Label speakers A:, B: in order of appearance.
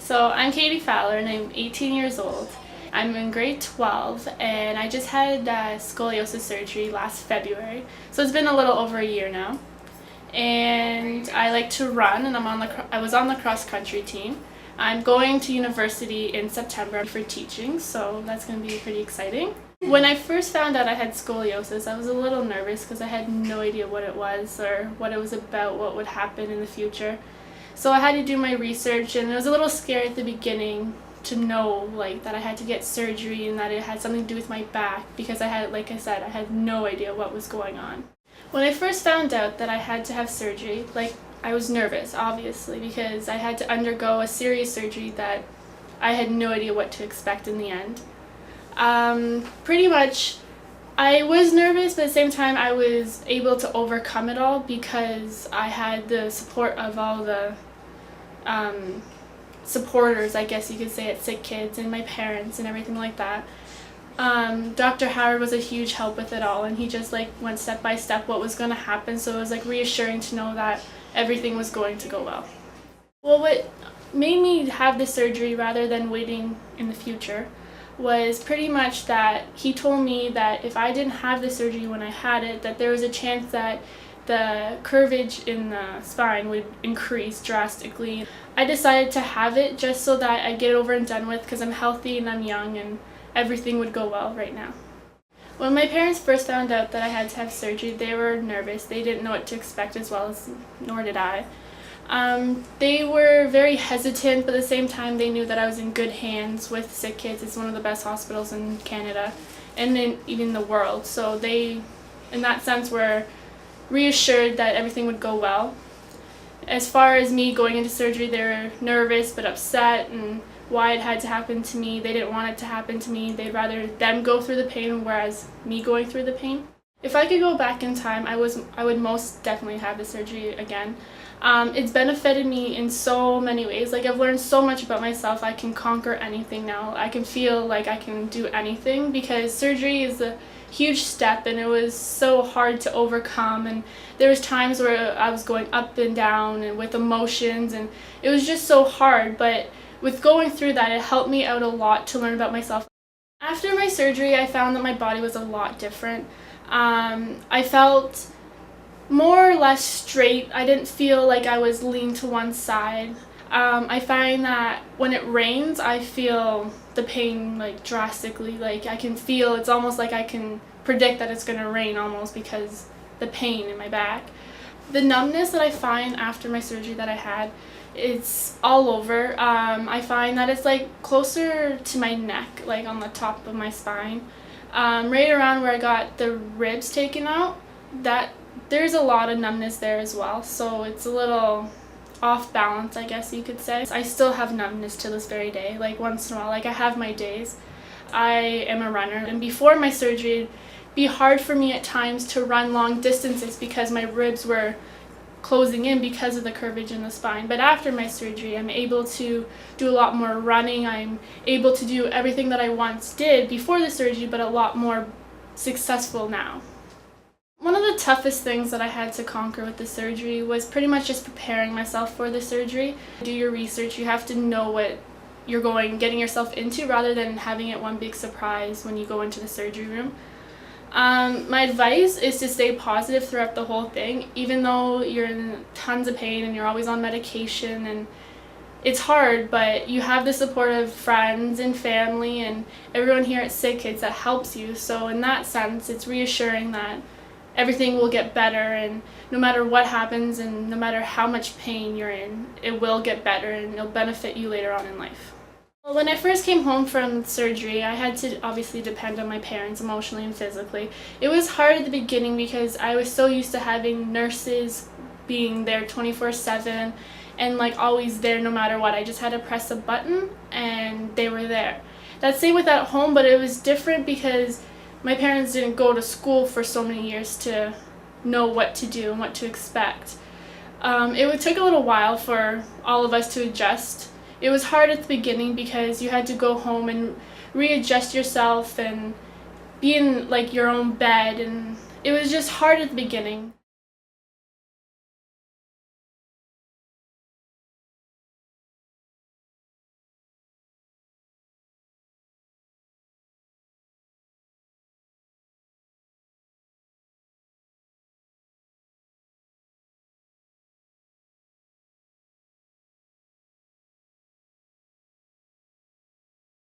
A: So I'm Katie Fowler and I'm 18 years old. I'm in grade 12 and I just had scoliosis surgery last February. So it's been a little over a year now. And I like to run and I was on the cross country team. I'm going to university in September for teaching, so that's going to be pretty exciting. When I first found out I had scoliosis, I was a little nervous because I had no idea what it was or what it was about, what would happen in the future. So I had to do my research, and it was a little scary at the beginning to know that I had to get surgery and that it had something to do with my back because I had no idea what was going on. When I first found out that I had to have surgery, I was nervous, obviously, because I had to undergo a serious surgery that I had no idea what to expect in the end. Pretty much, I was nervous, but at the same time I was able to overcome it all because I had the support of all the supporters, I guess you could say, at SickKids and my parents and everything like that. Dr. Howard was a huge help with it all, and he just went step by step what was going to happen, so it was reassuring to know that everything was going to go well. Well, what made me have the surgery rather than waiting in the future was pretty much that he told me that if I didn't have the surgery when I had it, that there was a chance that the curvage in the spine would increase drastically. I decided to have it just so that I get it over and done with because I'm healthy and I'm young and everything would go well right now. When my parents first found out that I had to have surgery, they were nervous. They didn't know what to expect nor did I. They were very hesitant, but at the same time they knew that I was in good hands with SickKids. It's one of the best hospitals in Canada and even the world. So they, in that sense, were reassured that everything would go well. As far as me going into surgery, they were nervous but upset and why it had to happen to me. They didn't want it to happen to me. They'd rather them go through the pain whereas me going through the pain. If I could go back in time, I would most definitely have the surgery again. It's benefited me in so many ways. I've learned so much about myself. I can conquer anything now. I can feel like I can do anything because surgery is a huge step and it was so hard to overcome, and there was times where I was going up and down and with emotions, and it was just so hard, but with going through that, it helped me out a lot to learn about myself. After my surgery, I found that my body was a lot different. I felt more or less straight. I didn't feel like I was leaning to one side. I find that when it rains, I feel the pain drastically. I can feel, it's almost like I can predict that it's going to rain almost because the pain in my back. The numbness that I find after my surgery that I had, it's all over. I find that it's closer to my neck, on the top of my spine. Right around where I got the ribs taken out, there's a lot of numbness there as well, so it's a little off balance, I guess you could say. I still have numbness to this very day, once in a while. I have my days. I am a runner, and before my surgery, it'd be hard for me at times to run long distances because my ribs were closing in because of the curvage in the spine. But after my surgery, I'm able to do a lot more running. I'm able to do everything that I once did before the surgery, but a lot more successful now. One of the toughest things that I had to conquer with the surgery was pretty much just preparing myself for the surgery. Do your research. You have to know what you're getting yourself into rather than having it one big surprise when you go into the surgery room. My advice is to stay positive throughout the whole thing, even though you're in tons of pain and you're always on medication and it's hard, but you have the support of friends and family and everyone here at SickKids that helps you. So in that sense, it's reassuring that everything will get better, and no matter what happens and no matter how much pain you're in, it will get better and it'll benefit you later on in life. Well, when I first came home from surgery, I had to obviously depend on my parents emotionally and physically. It was hard at the beginning because I was so used to having nurses being there 24/7 and always there no matter what. I just had to press a button and they were there. That's same with at home, but it was different because my parents didn't go to school for so many years to know what to do and what to expect. It took a little while for all of us to adjust. It was hard at the beginning because you had to go home and readjust yourself and be in your own bed, and it was just hard at the beginning.